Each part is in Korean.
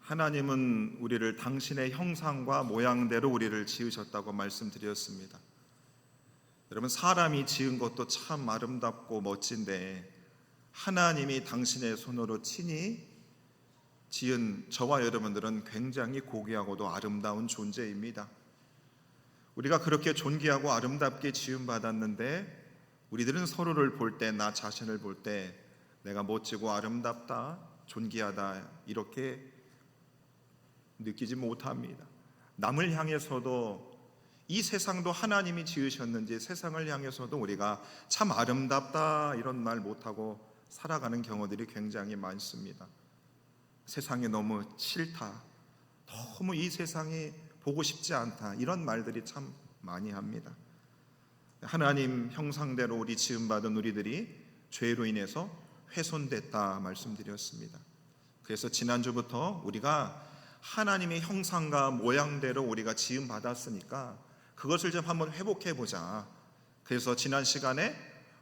하나님은 우리를 당신의 형상과 모양대로 우리를 지으셨다고 말씀드렸습니다. 여러분, 사람이 지은 것도 참 아름답고 멋진데 하나님이 당신의 손으로 친히 지은 저와 여러분들은 굉장히 고귀하고도 아름다운 존재입니다. 우리가 그렇게 존귀하고 아름답게 지음받았는데 우리들은 서로를 볼 때, 나 자신을 볼 때 내가 멋지고 아름답다, 존귀하다 이렇게 느끼지 못합니다. 남을 향해서도 이 세상도 하나님이 지으셨는지 세상을 향해서도 우리가 참 아름답다 이런 말 못하고 살아가는 경우들이 굉장히 많습니다. 세상이 너무 싫다, 너무 이 세상이 보고 싶지 않다 이런 말들이 참 많이 합니다. 하나님 형상대로 우리 지음받은 우리들이 죄로 인해서 훼손됐다 말씀드렸습니다. 그래서 지난주부터 우리가 하나님의 형상과 모양대로 우리가 지음받았으니까 그것을 좀 한번 회복해 보자. 그래서 지난 시간에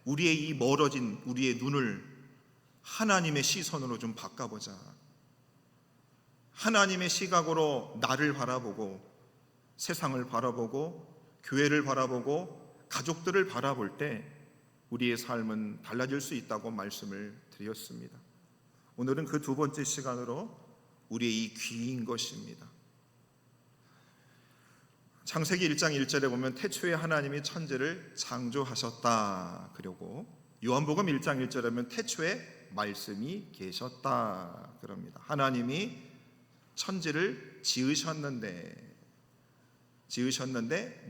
우리의 이 멀어진 우리의 눈을 하나님의 시선으로 좀 바꿔보자. 하나님의 시각으로 나를 바라보고 세상을 바라보고 교회를 바라보고 가족들을 바라볼 때 우리의 삶은 달라질 수 있다고 말씀을 드렸습니다. 오늘은 그 두 번째 시간으로 우리의 이 귀인 것입니다. 창세기 1장 1절에 보면 태초에 하나님이 천지를 창조하셨다. 그리고 요한복음 1장 1절에 보면 태초에 말씀이 계셨다. 그럽니다. 하나님이 천지를 지으셨는데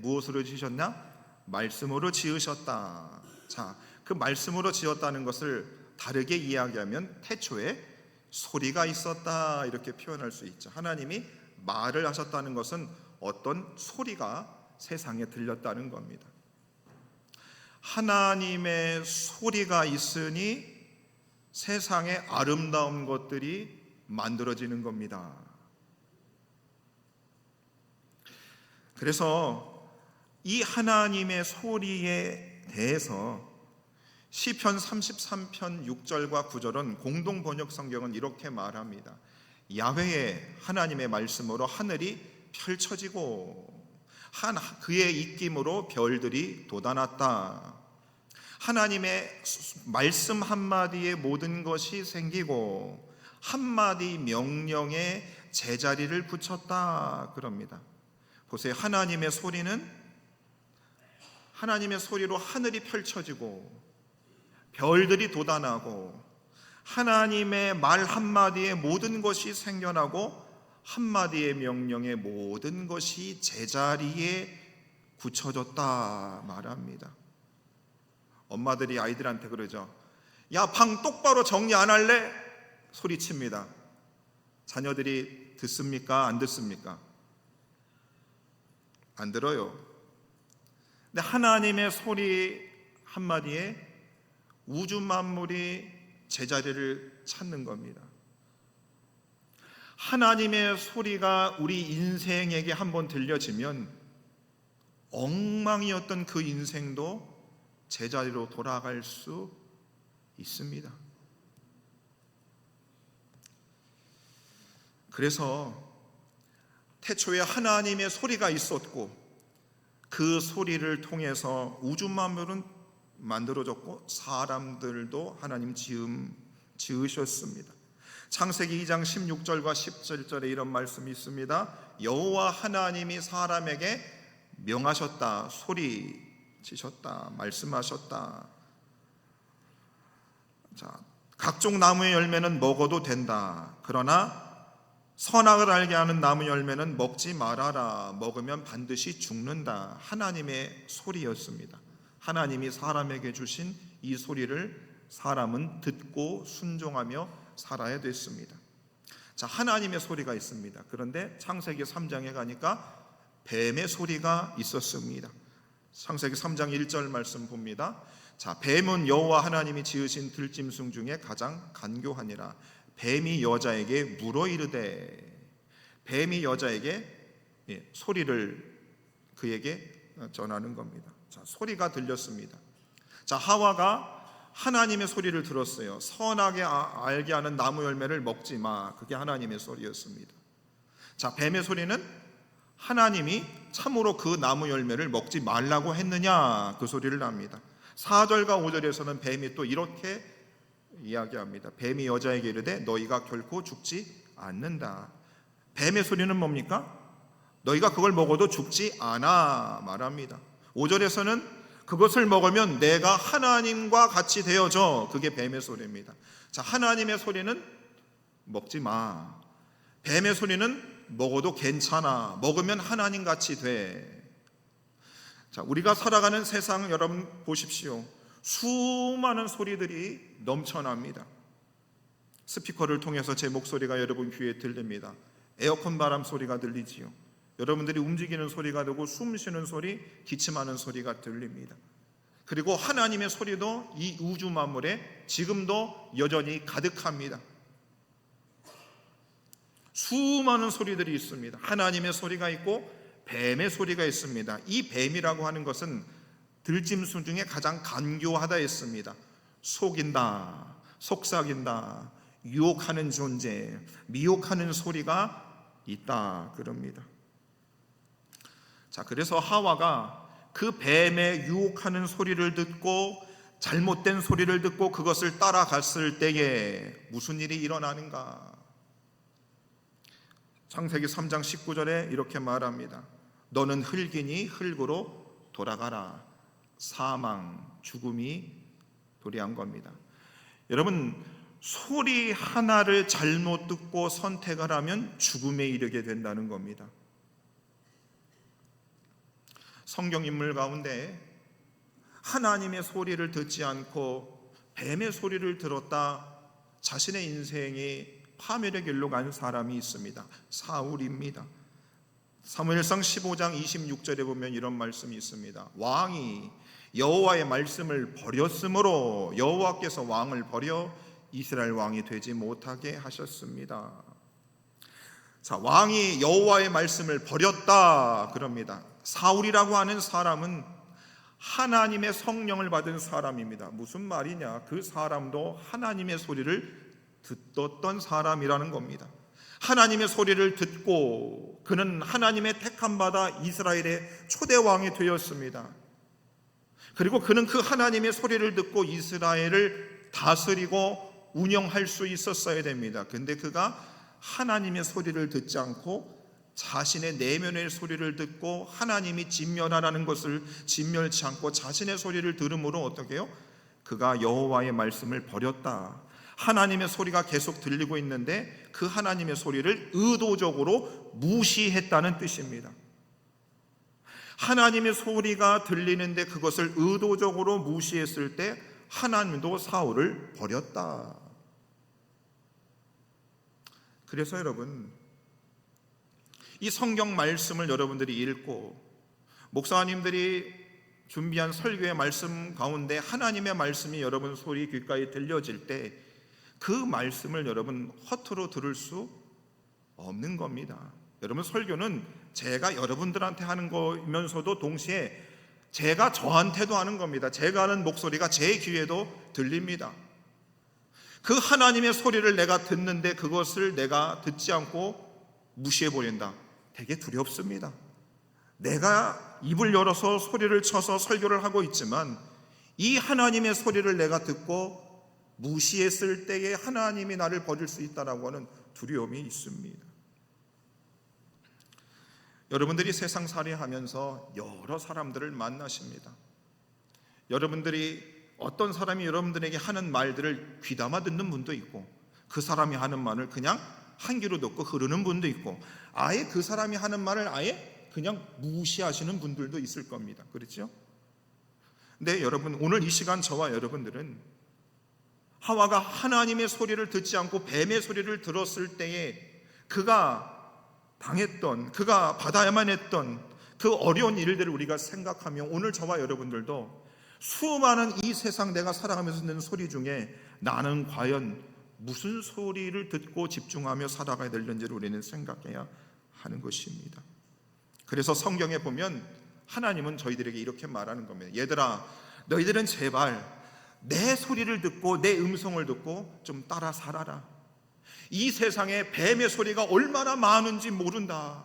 무엇으로 지으셨나? 말씀으로 지으셨다. 자, 그 말씀으로 지었다는 것을 다르게 이야기하면 태초에 소리가 있었다 이렇게 표현할 수 있죠. 하나님이 말을 하셨다는 것은 어떤 소리가 세상에 들렸다는 겁니다. 하나님의 소리가 있으니 세상에 아름다운 것들이 만들어지는 겁니다. 그래서 이 하나님의 소리에 대해서 시편 33편 6절과 9절은 공동 번역 성경은 이렇게 말합니다. 야훼의 하나님의 말씀으로 하늘이 펼쳐지고 그의 입김으로 별들이 돋아났다. 하나님의 말씀 한마디에 모든 것이 생기고 한마디 명령에 제자리를 붙였다 그럽니다. 보세요. 하나님의 소리로 하늘이 펼쳐지고 별들이 돋아나고 하나님의 말 한마디에 모든 것이 생겨나고 한마디의 명령에 모든 것이 제자리에 굳혀졌다 말합니다. 엄마들이 아이들한테 그러죠. 야, 방 똑바로 정리 안 할래? 소리칩니다. 자녀들이 듣습니까? 안 듣습니까? 안 들어요. 근데 하나님의 소리 한마디에 우주 만물이 제자리를 찾는 겁니다. 하나님의 소리가 우리 인생에게 한번 들려지면 엉망이었던 그 인생도 제자리로 돌아갈 수 있습니다. 그래서 태초에 하나님의 소리가 있었고 그 소리를 통해서 우주 만물은 만들어졌고 사람들도 하나님 지으셨습니다. 창세기 2장 16절과 17절에 이런 말씀이 있습니다. 여호와 하나님이 사람에게 명하셨다, 소리치셨다, 말씀하셨다. 자, 각종 나무의 열매는 먹어도 된다. 그러나 선악을 알게 하는 나무 열매는 먹지 말아라. 먹으면 반드시 죽는다. 하나님의 소리였습니다. 하나님이 사람에게 주신 이 소리를 사람은 듣고 순종하며 살아야 됐습니다. 자, 하나님의 소리가 있습니다. 그런데 창세기 3장에 가니까 뱀의 소리가 있었습니다. 창세기 3장 1절 말씀 봅니다. 자, 뱀은 여호와 하나님이 지으신 들짐승 중에 가장 간교하니라. 뱀이 여자에게 물어 이르되, 뱀이 여자에게 소리를 그에게 전하는 겁니다. 자, 소리가 들렸습니다. 자, 하와가 하나님의 소리를 들었어요. 선하게 알게 하는 나무 열매를 먹지 마. 그게 하나님의 소리였습니다. 자, 뱀의 소리는 하나님이 참으로 그 나무 열매를 먹지 말라고 했느냐, 그 소리를 합니다. 4절과 5절에서는 뱀이 또 이렇게 이야기합니다. 뱀이 여자에게 이르되 너희가 결코 죽지 않는다. 뱀의 소리는 뭡니까? 너희가 그걸 먹어도 죽지 않아 말합니다. 5절에서는 그것을 먹으면 내가 하나님과 같이 되어져. 그게 뱀의 소리입니다. 자, 하나님의 소리는 먹지 마. 뱀의 소리는 먹어도 괜찮아. 먹으면 하나님 같이 돼. 자, 우리가 살아가는 세상 여러분 보십시오. 수많은 소리들이 넘쳐납니다. 스피커를 통해서 제 목소리가 여러분 귀에 들립니다. 에어컨 바람 소리가 들리지요. 여러분들이 움직이는 소리가 되고 숨 쉬는 소리, 기침하는 소리가 들립니다. 그리고 하나님의 소리도 이 우주 만물에 지금도 여전히 가득합니다. 수많은 소리들이 있습니다. 하나님의 소리가 있고 뱀의 소리가 있습니다. 이 뱀이라고 하는 것은 들짐승 중에 가장 간교하다 했습니다. 속인다, 속삭인다, 유혹하는 존재, 미혹하는 소리가 있다 그럽니다. 자, 그래서 하와가 그 뱀의 유혹하는 소리를 듣고 잘못된 소리를 듣고 그것을 따라갔을 때에 무슨 일이 일어나는가? 창세기 3장 19절에 이렇게 말합니다. 너는 흙이니 흙으로 돌아가라. 사망, 죽음이 도래한 겁니다. 여러분, 소리 하나를 잘못 듣고 선택을 하면 죽음에 이르게 된다는 겁니다. 성경 인물 가운데 하나님의 소리를 듣지 않고 뱀의 소리를 들었다 자신의 인생이 파멸의 길로 간 사람이 있습니다. 사울입니다. 사무엘상 15장 26절에 보면 이런 말씀이 있습니다. 왕이 여호와의 말씀을 버렸으므로 여호와께서 왕을 버려 이스라엘 왕이 되지 못하게 하셨습니다. 자, 왕이 여호와의 말씀을 버렸다 그럽니다. 사울이라고 하는 사람은 하나님의 성령을 받은 사람입니다. 무슨 말이냐? 그 사람도 하나님의 소리를 듣던 사람이라는 겁니다. 하나님의 소리를 듣고 그는 하나님의 택함 받아 이스라엘의 초대 왕이 되었습니다. 그리고 그는 그 하나님의 소리를 듣고 이스라엘을 다스리고 운영할 수 있었어야 됩니다. 근데 그가 하나님의 소리를 듣지 않고 자신의 내면의 소리를 듣고 하나님이 진멸하라는 것을 진멸치 않고 자신의 소리를 들음으로 어떻게 해요? 그가 여호와의 말씀을 버렸다. 하나님의 소리가 계속 들리고 있는데 그 하나님의 소리를 의도적으로 무시했다는 뜻입니다. 하나님의 소리가 들리는데 그것을 의도적으로 무시했을 때 하나님도 사울을 버렸다. 그래서 여러분, 이 성경 말씀을 여러분들이 읽고 목사님들이 준비한 설교의 말씀 가운데 하나님의 말씀이 여러분 소리 귓가에 들려질 때 그 말씀을 여러분 허투루 들을 수 없는 겁니다. 여러분, 설교는 제가 여러분들한테 하는 거면서도 동시에 제가 저한테도 하는 겁니다. 제가 하는 목소리가 제 귀에도 들립니다. 그 하나님의 소리를 내가 듣는데 그것을 내가 듣지 않고 무시해버린다. 되게 두렵습니다. 내가 입을 열어서 소리를 쳐서 설교를 하고 있지만 이 하나님의 소리를 내가 듣고 무시했을 때에 하나님이 나를 버릴 수 있다라고 하는 두려움이 있습니다. 여러분들이 세상살이 하면서 여러 사람들을 만나십니다. 여러분들이 어떤 사람이 여러분들에게 하는 말들을 귀담아 듣는 분도 있고 그 사람이 하는 말을 그냥 한 귀로 듣고 흐르는 분도 있고 아예 그 사람이 하는 말을 아예 그냥 무시하시는 분들도 있을 겁니다. 그렇죠? 근데 여러분, 오늘 이 시간 저와 여러분들은 하와가 하나님의 소리를 듣지 않고 뱀의 소리를 들었을 때에 그가 당했던, 그가 받아야만 했던 그 어려운 일들을 우리가 생각하며 오늘 저와 여러분들도 수많은 이 세상 내가 살아가면서 듣는 소리 중에 나는 과연 무슨 소리를 듣고 집중하며 살아가야 되는지를 우리는 생각해야 하는 것입니다. 그래서 성경에 보면 하나님은 저희들에게 이렇게 말하는 겁니다. 얘들아, 너희들은 제발 내 소리를 듣고 내 음성을 듣고 좀 따라 살아라. 이 세상에 뱀의 소리가 얼마나 많은지 모른다.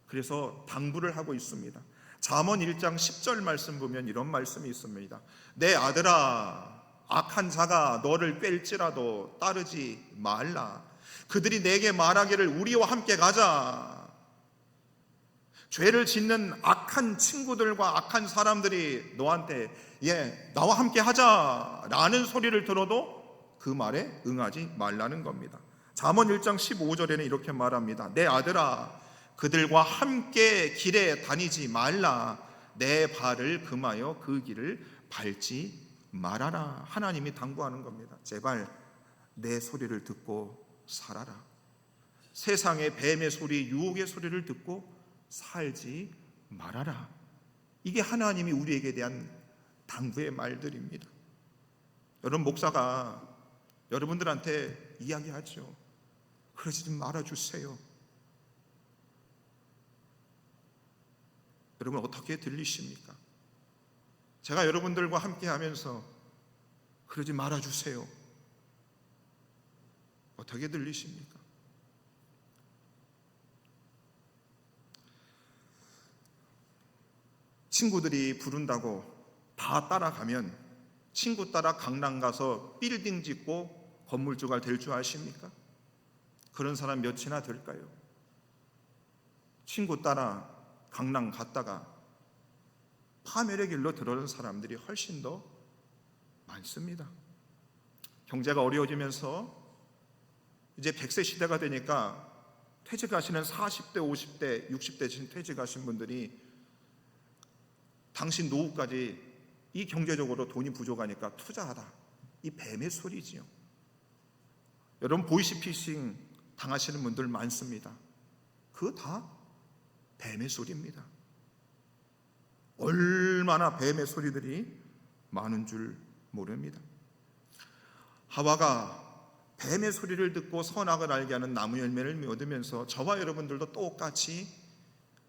그래서 당부를 하고 있습니다. 잠언 1장 10절 말씀 보면 이런 말씀이 있습니다. 내 아들아, 악한 자가 너를 꿰일지라도 따르지 말라. 그들이 내게 말하기를 우리와 함께 가자. 죄를 짓는 악한 친구들과 악한 사람들이 너한테 나와 함께 하자 라는 소리를 들어도 그 말에 응하지 말라는 겁니다. 잠언 1장 15절에는 이렇게 말합니다. 내 아들아, 그들과 함께 길에 다니지 말라. 내 발을 금하여 그 길을 밟지 말아라. 하나님이 당부하는 겁니다. 제발 내 소리를 듣고 살아라. 세상의 뱀의 소리, 유혹의 소리를 듣고 살지 말아라. 이게 하나님이 우리에게 대한 당부의 말들입니다. 여러분, 목사가 여러분들한테 이야기하죠. 그러지 좀 말아주세요. 여러분, 어떻게 들리십니까? 제가 여러분들과 함께 하면서 그러지 말아주세요. 어떻게 들리십니까? 친구들이 부른다고 다 따라가면 친구 따라 강남 가서 빌딩 짓고 건물주가 될 줄 아십니까? 그런 사람 몇이나 될까요? 친구 따라 강남 갔다가 파멸의 길로 들어오는 사람들이 훨씬 더 많습니다. 경제가 어려워지면서 이제 100세 시대가 되니까 퇴직하시는 40대, 50대, 60대 퇴직하신 분들이 당신 노후까지 이 경제적으로 돈이 부족하니까 투자하라. 이 뱀의 소리지요. 여러분, 보이스피싱 당하시는 분들 많습니다. 그거 다 뱀의 소리입니다. 얼마나 뱀의 소리들이 많은 줄 모릅니다. 하와가 뱀의 소리를 듣고 선악을 알게 하는 나무 열매를 얻으면서 저와 여러분들도 똑같이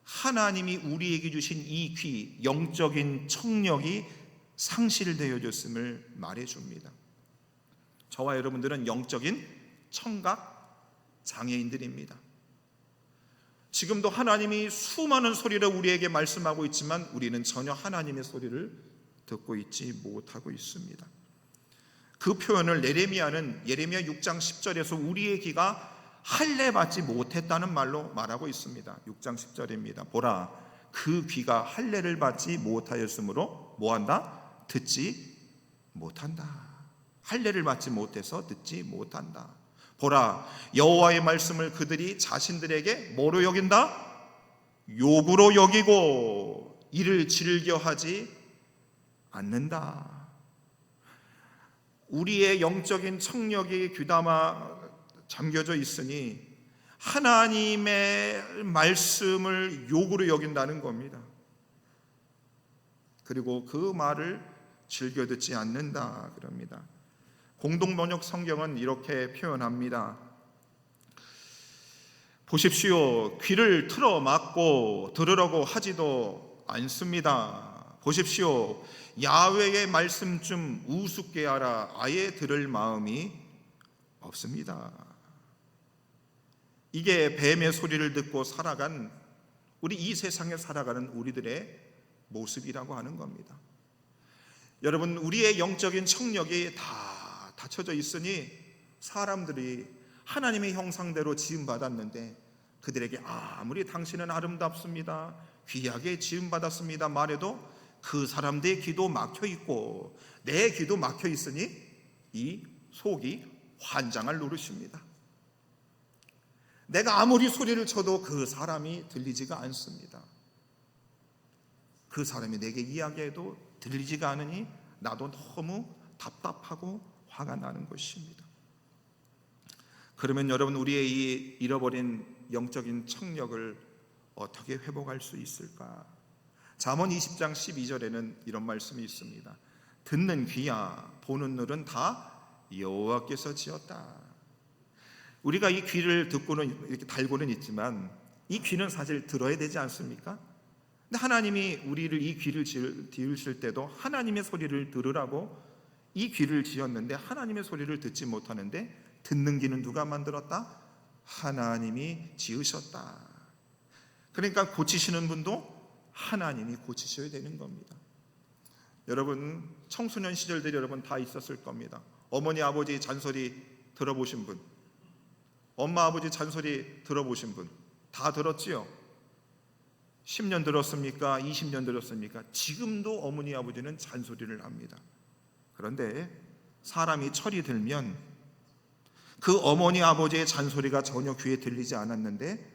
하나님이 우리에게 주신 이 귀, 영적인 청력이 상실되어졌음을 말해줍니다. 저와 여러분들은 영적인 청각 장애인들입니다. 지금도 하나님이 수많은 소리를 우리에게 말씀하고 있지만 우리는 전혀 하나님의 소리를 듣고 있지 못하고 있습니다. 그 표현을 예레미야는 예레미야 6장 10절에서 우리의 귀가 할례 받지 못했다는 말로 말하고 있습니다. 6장 10절입니다. 보라, 그 귀가 할례를 받지 못하였으므로 뭐한다? 듣지 못한다. 할례를 받지 못해서 듣지 못한다. 보라, 여호와의 말씀을 그들이 자신들에게 뭐로 여긴다? 욕으로 여기고 이를 즐겨하지 않는다. 우리의 영적인 청력이 귀담아 잠겨져 있으니 하나님의 말씀을 욕으로 여긴다는 겁니다. 그리고 그 말을 즐겨 듣지 않는다 그럽니다. 공동번역 성경은 이렇게 표현합니다. 보십시오, 귀를 틀어 막고 들으려고 하지도 않습니다. 보십시오, 야훼의 말씀 좀 우습게 하라 아예 들을 마음이 없습니다. 이게 뱀의 소리를 듣고 살아간 우리 이 세상에 살아가는 우리들의 모습이라고 하는 겁니다. 여러분, 우리의 영적인 청력이 다 닫혀져 있으니 사람들이 하나님의 형상대로 지음받았는데 그들에게 아무리 당신은 아름답습니다, 귀하게 지음받았습니다 말해도 그 사람들의 귀도 막혀 있고 내 귀도 막혀 있으니 이 속이 환장을 노릇입니다. 내가 아무리 소리를 쳐도 그 사람이 들리지가 않습니다. 그 사람이 내게 이야기해도 들리지가 않으니 나도 너무 답답하고 화가 나는 것입니다. 그러면 여러분, 우리의 이 잃어버린 영적인 청력을 어떻게 회복할 수 있을까? 잠언 20장 12절에는 이런 말씀이 있습니다. 듣는 귀야 보는 눈은 다 여호와께서 지었다. 우리가 이 귀를 듣고는 이렇게 달고는 있지만 이 귀는 사실 들어야 되지 않습니까? 근데 하나님이 우리를 이 귀를 지으실 때도 하나님의 소리를 들으라고 이 귀를 지었는데 하나님의 소리를 듣지 못하는데 듣는 귀는 누가 만들었다? 하나님이 지으셨다. 그러니까 고치시는 분도 하나님이 고치셔야 되는 겁니다. 여러분, 청소년 시절들이 여러분 다 있었을 겁니다. 어머니 아버지 잔소리 들어보신 분, 엄마 아버지 잔소리 들어보신 분 다 들었지요? 10년 들었습니까? 20년 들었습니까? 지금도 어머니 아버지는 잔소리를 합니다. 그런데 사람이 철이 들면 그 어머니 아버지의 잔소리가 전혀 귀에 들리지 않았는데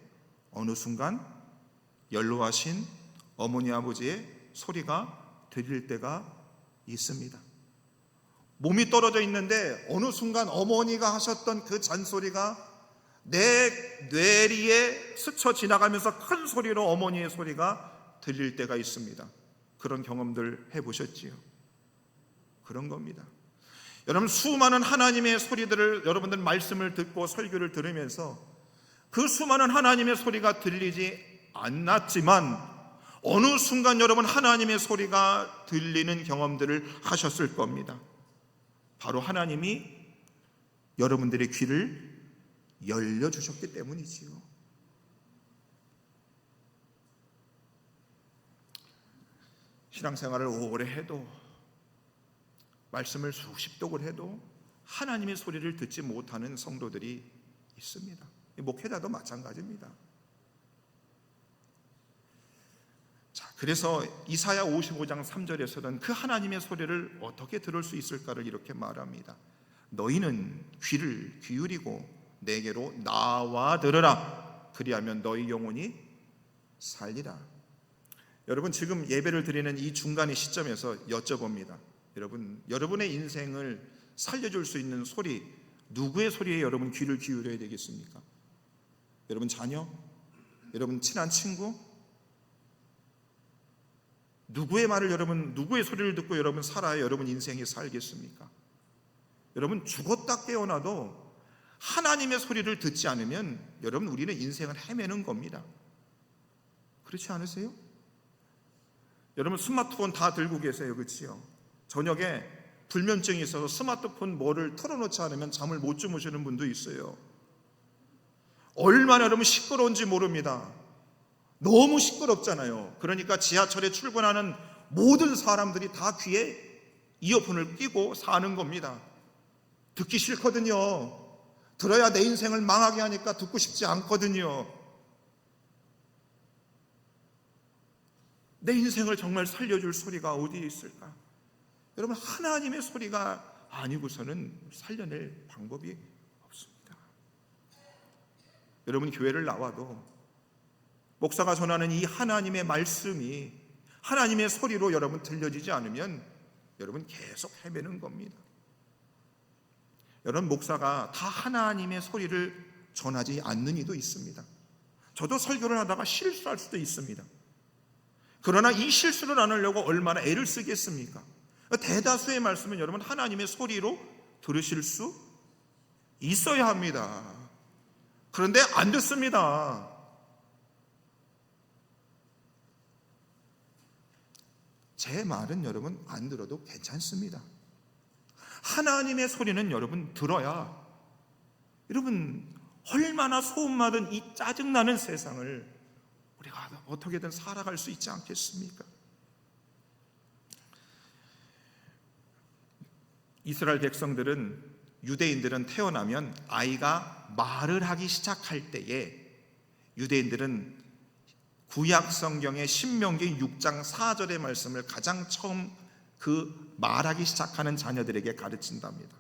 어느 순간 연로하신 어머니 아버지의 소리가 들릴 때가 있습니다. 몸이 떨어져 있는데 어느 순간 어머니가 하셨던 그 잔소리가 내 뇌리에 스쳐 지나가면서 큰 소리로 어머니의 소리가 들릴 때가 있습니다. 그런 경험들 해보셨지요? 그런 겁니다. 여러분, 수많은 하나님의 소리들을 여러분들 말씀을 듣고 설교를 들으면서 그 수많은 하나님의 소리가 들리지 않았지만 어느 순간 여러분 하나님의 소리가 들리는 경험들을 하셨을 겁니다. 바로 하나님이 여러분들의 귀를 열려주셨기 때문이지요. 신앙생활을 오래 해도 말씀을 수십 독을 해도 하나님의 소리를 듣지 못하는 성도들이 있습니다. 목회자도 마찬가지입니다. 자, 그래서 이사야 55장 3절에서는 그 하나님의 소리를 어떻게 들을 수 있을까를 이렇게 말합니다. 너희는 귀를 기울이고 내게로 나와 들으라. 그리하면 너희 영혼이 살리라. 여러분, 지금 예배를 드리는 이 중간의 시점에서 여쭤봅니다. 여러분의 인생을 살려줄 수 있는 소리, 누구의 소리에 여러분 귀를 기울여야 되겠습니까? 여러분 자녀? 여러분 친한 친구? 누구의 말을 누구의 소리를 듣고 여러분 살아야 여러분 인생이 살겠습니까? 여러분, 죽었다 깨어나도 하나님의 소리를 듣지 않으면 여러분 우리는 인생을 헤매는 겁니다. 그렇지 않으세요? 여러분 스마트폰 다 들고 계세요, 그렇지요? 저녁에 불면증이 있어서 스마트폰 뭐를 틀어놓지 않으면 잠을 못 주무시는 분도 있어요. 얼마나 여러분 시끄러운지 모릅니다. 너무 시끄럽잖아요. 그러니까 지하철에 출근하는 모든 사람들이 다 귀에 이어폰을 끼고 사는 겁니다. 듣기 싫거든요. 들어야 내 인생을 망하게 하니까 듣고 싶지 않거든요. 내 인생을 정말 살려줄 소리가 어디에 있을까? 여러분, 하나님의 소리가 아니고서는 살려낼 방법이 없습니다. 여러분, 교회를 나와도 목사가 전하는 이 하나님의 말씀이 하나님의 소리로 여러분 들려지지 않으면 여러분 계속 헤매는 겁니다. 여러분, 목사가 다 하나님의 소리를 전하지 않는 이도 있습니다. 저도 설교를 하다가 실수할 수도 있습니다. 그러나 이 실수를 안 하려고 얼마나 애를 쓰겠습니까? 대다수의 말씀은 여러분 하나님의 소리로 들으실 수 있어야 합니다. 그런데 안 듣습니다. 제 말은 여러분 안 들어도 괜찮습니다. 하나님의 소리는 여러분 들어야 여러분 얼마나 소음마든 이 짜증나는 세상을 우리가 어떻게든 살아갈 수 있지 않겠습니까? 이스라엘 백성들은, 유대인들은 태어나면 아이가 말을 하기 시작할 때에 유대인들은 구약 성경의 신명기 6장 4절의 말씀을 가장 처음 그 말하기 시작하는 자녀들에게 가르친답니다.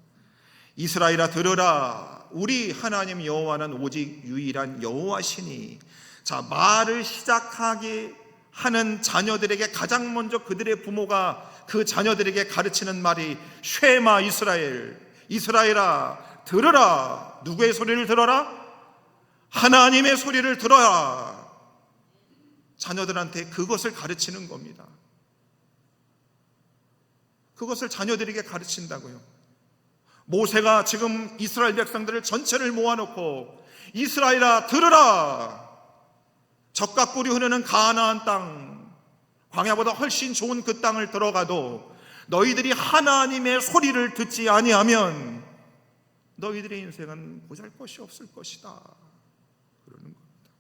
이스라엘아 들으라, 우리 하나님 여호와는 오직 유일한 여호와시니. 자, 말을 시작하게 하는 자녀들에게 가장 먼저 그들의 부모가 그 자녀들에게 가르치는 말이 쉐마 이스라엘, 이스라엘아 들으라. 누구의 소리를 들어라? 하나님의 소리를 들어야. 자녀들한테 그것을 가르치는 겁니다. 그것을 자녀들에게 가르친다고요. 모세가 지금 이스라엘 백성들을 전체를 모아놓고 이스라엘아 들으라. 젖과 꿀이 흐르는 가나안 땅, 광야보다 훨씬 좋은 그 땅을 들어가도 너희들이 하나님의 소리를 듣지 아니하면 너희들의 인생은 보잘것이 없을 것이다 그러는 겁니다.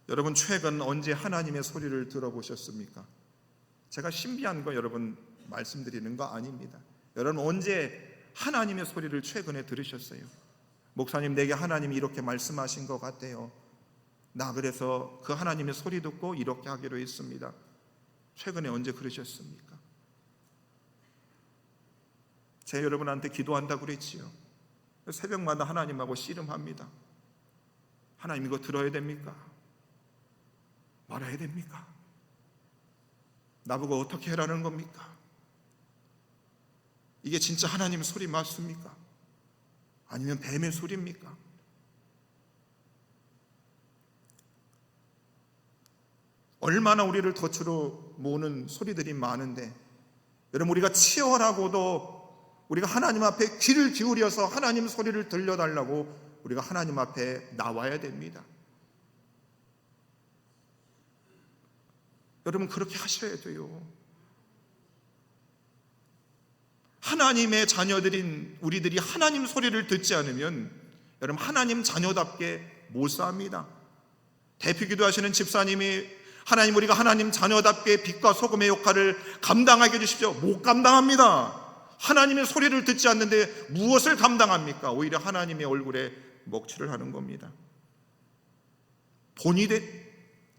여러분, 최근 언제 하나님의 소리를 들어보셨습니까? 제가 신비한 거 여러분 말씀드리는 거 아닙니다. 여러분, 언제 하나님의 소리를 최근에 들으셨어요? 목사님, 내게 하나님이 이렇게 말씀하신 것 같아요. 나 그래서 그 하나님의 소리 듣고 이렇게 하기로 했습니다. 최근에 언제 그러셨습니까? 제가 여러분한테 기도한다고 그랬지요. 새벽마다 하나님하고 씨름합니다. 하나님, 이거 들어야 됩니까? 말아야 됩니까? 나보고 어떻게 해라는 겁니까? 이게 진짜 하나님 소리 맞습니까? 아니면 뱀의 소리입니까? 얼마나 우리를 덫으로 모으는 소리들이 많은데, 여러분, 우리가 치열하고도 우리가 하나님 앞에 귀를 기울여서 하나님 소리를 들려달라고 우리가 하나님 앞에 나와야 됩니다. 여러분, 그렇게 하셔야 돼요. 하나님의 자녀들인 우리들이 하나님 소리를 듣지 않으면 여러분, 하나님 자녀답게 못 삽니다. 대피기도 하시는 집사님이 하나님, 우리가 하나님 자녀답게 빛과 소금의 역할을 감당하게 해주십시오. 못 감당합니다. 하나님의 소리를 듣지 않는데 무엇을 감당합니까? 오히려 하나님의 얼굴에 먹칠을 하는 겁니다. 본이 된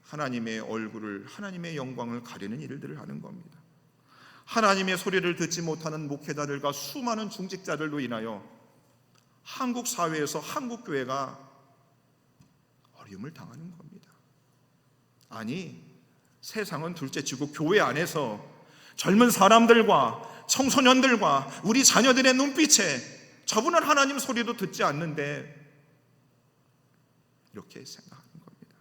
하나님의 얼굴을, 하나님의 영광을 가리는 일들을 하는 겁니다. 하나님의 소리를 듣지 못하는 목회자들과 수많은 중직자들로 인하여 한국 사회에서 한국 교회가 어려움을 당하는 겁니다. 아니, 세상은 둘째치고 교회 안에서 젊은 사람들과 청소년들과 우리 자녀들의 눈빛에 저분은 하나님 소리도 듣지 않는데 이렇게 생각하는 겁니다.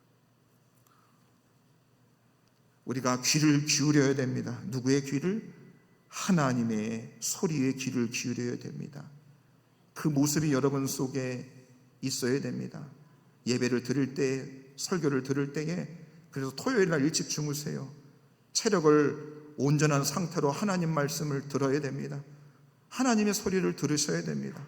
우리가 귀를 기울여야 됩니다. 누구의 귀를? 하나님의 소리에 귀를 기울여야 됩니다. 그 모습이 여러분 속에 있어야 됩니다. 예배를 들을 때, 설교를 들을 때에, 그래서 토요일 날 일찍 주무세요. 체력을 온전한 상태로 하나님 말씀을 들어야 됩니다. 하나님의 소리를 들으셔야 됩니다.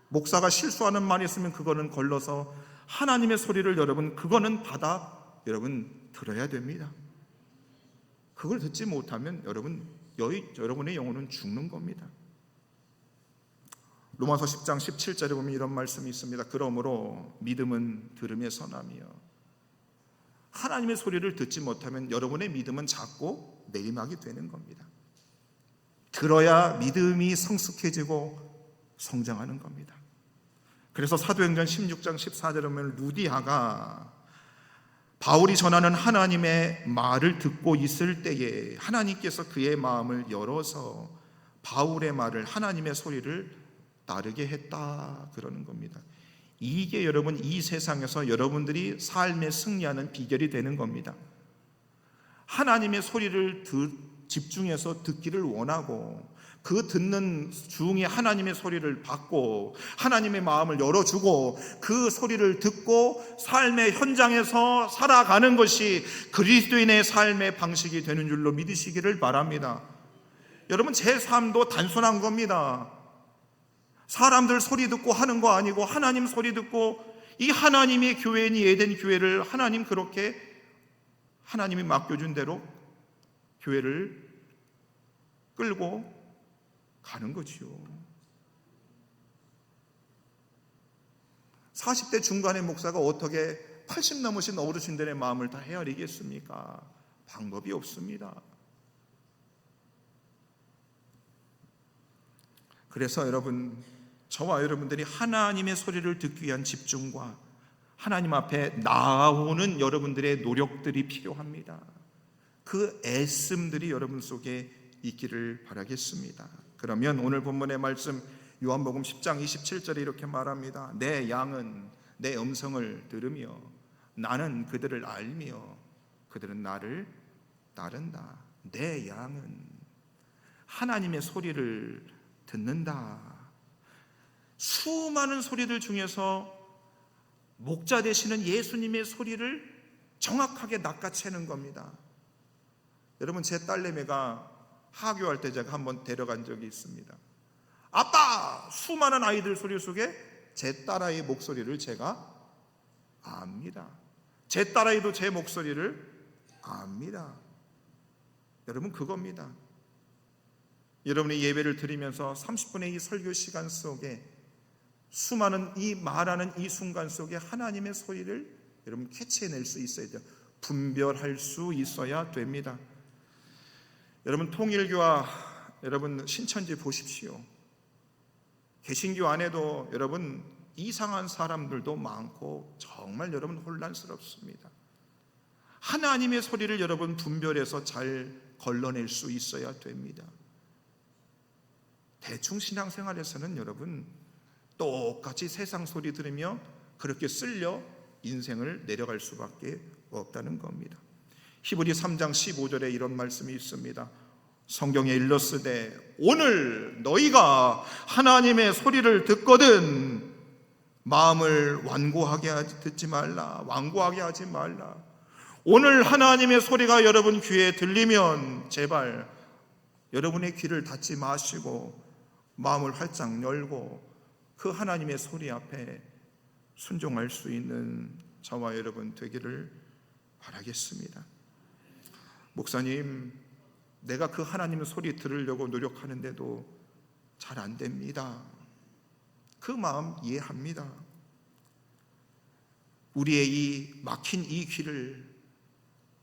목사가 실수하는 말이 있으면 그거는 걸러서 하나님의 소리를 여러분, 그거는 받아 여러분 들어야 됩니다. 그걸 듣지 못하면 여러분의 영혼은 죽는 겁니다. 로마서 10장 17절에 보면 이런 말씀이 있습니다. 그러므로 믿음은 들음에서 나며, 하나님의 소리를 듣지 못하면 여러분의 믿음은 작고 내림하게 되는 겁니다. 들어야 믿음이 성숙해지고 성장하는 겁니다. 그래서 사도행전 16장 14절에 보면 루디아가 바울이 전하는 하나님의 말을 듣고 있을 때에 하나님께서 그의 마음을 열어서 바울의 말을, 하나님의 소리를 따르게 했다 그러는 겁니다. 이게 여러분, 이 세상에서 여러분들이 삶에 승리하는 비결이 되는 겁니다. 하나님의 소리를 집중해서 듣기를 원하고, 그 듣는 중에 하나님의 소리를 받고 하나님의 마음을 열어주고 그 소리를 듣고 삶의 현장에서 살아가는 것이 그리스도인의 삶의 방식이 되는 줄로 믿으시기를 바랍니다. 여러분, 제 삶도 단순한 겁니다. 사람들 소리 듣고 하는 거 아니고 하나님 소리 듣고, 이 하나님의 교회니 에덴 교회를 하나님 그렇게 하나님이 맡겨준 대로 교회를 끌고 가는 거지요. 40대 중반의 목사가 어떻게 80 넘으신 어르신들의 마음을 다 헤아리겠습니까? 방법이 없습니다. 그래서 여러분, 저와 여러분들이 하나님의 소리를 듣기 위한 집중과 하나님 앞에 나아오는 여러분들의 노력들이 필요합니다. 그 애씀들이 여러분 속에 있기를 바라겠습니다. 그러면 오늘 본문의 말씀 요한복음 10장 27절에 이렇게 말합니다. 내 양은 내 음성을 들으며 나는 그들을 알며 그들은 나를 따른다. 내 양은 하나님의 소리를 듣는다. 수많은 소리들 중에서 목자 되시는 예수님의 소리를 정확하게 낚아채는 겁니다. 여러분, 제 딸내미가 하교할 때 제가 한번 데려간 적이 있습니다. 아빠! 수많은 아이들 소리 속에 제 딸아이의 목소리를 제가 압니다. 제 딸아이도 제 목소리를 압니다. 여러분, 그겁니다. 여러분이 예배를 드리면서 30분의 이 설교 시간 속에 수많은 이 말하는 이 순간 속에 하나님의 소리를 여러분 캐치해낼 수 있어야 돼요. 분별할 수 있어야 됩니다. 여러분, 통일교와 여러분 신천지 보십시오. 개신교 안에도 여러분 이상한 사람들도 많고 정말 여러분 혼란스럽습니다. 하나님의 소리를 여러분 분별해서 잘 걸러낼 수 있어야 됩니다. 대충 신앙생활에서는 여러분 똑같이 세상 소리 들으며 그렇게 쓸려 인생을 내려갈 수밖에 없다는 겁니다. 히브리 3장 15절에 이런 말씀이 있습니다. 성경에 일렀으되 오늘 너희가 하나님의 소리를 듣거든 마음을 완고하게 듣지 말라. 완고하게 하지 말라. 오늘 하나님의 소리가 여러분 귀에 들리면 제발 여러분의 귀를 닫지 마시고 마음을 활짝 열고 그 하나님의 소리 앞에 순종할 수 있는 저와 여러분 되기를 바라겠습니다. 목사님, 내가 그 하나님의 소리 들으려고 노력하는데도 잘 안 됩니다. 그 마음 이해합니다. 우리의 이 막힌 이 귀를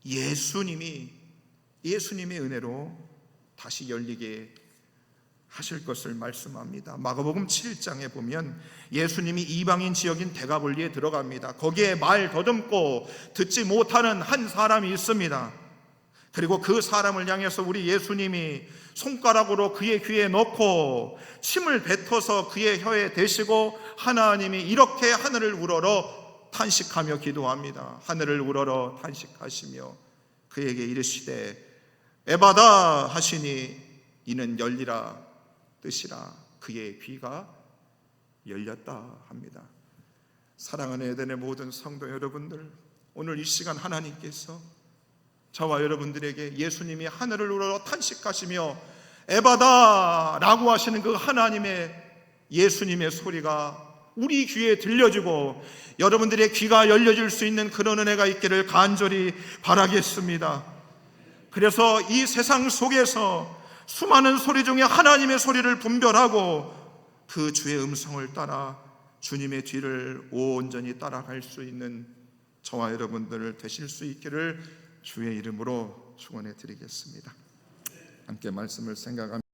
예수님의 은혜로 다시 열리게 하실 것을 말씀합니다. 마가복음 7장에 보면 예수님이 이방인 지역인 데가볼리에 들어갑니다. 거기에 말 더듬고 듣지 못하는 한 사람이 있습니다. 그리고 그 사람을 향해서 우리 예수님이 손가락으로 그의 귀에 넣고 침을 뱉어서 그의 혀에 대시고 하나님이 이렇게 하늘을 우러러 탄식하며 기도합니다. 하늘을 우러러 탄식하시며 그에게 이르시되 에바다 하시니 이는 열리라 뜻이라. 그의 귀가 열렸다 합니다. 사랑하는 에덴의 모든 성도 여러분들, 오늘 이 시간 하나님께서 저와 여러분들에게 예수님이 하늘을 우러러 탄식하시며 에바다 라고 하시는 그 하나님의 예수님의 소리가 우리 귀에 들려지고 여러분들의 귀가 열려질 수 있는 그런 은혜가 있기를 간절히 바라겠습니다. 그래서 이 세상 속에서 수많은 소리 중에 하나님의 소리를 분별하고 그 주의 음성을 따라 주님의 뒤를 온전히 따라갈 수 있는 저와 여러분들 되실 수 있기를 주의 이름으로 축원해 드리겠습니다. 함께 말씀을 생각하며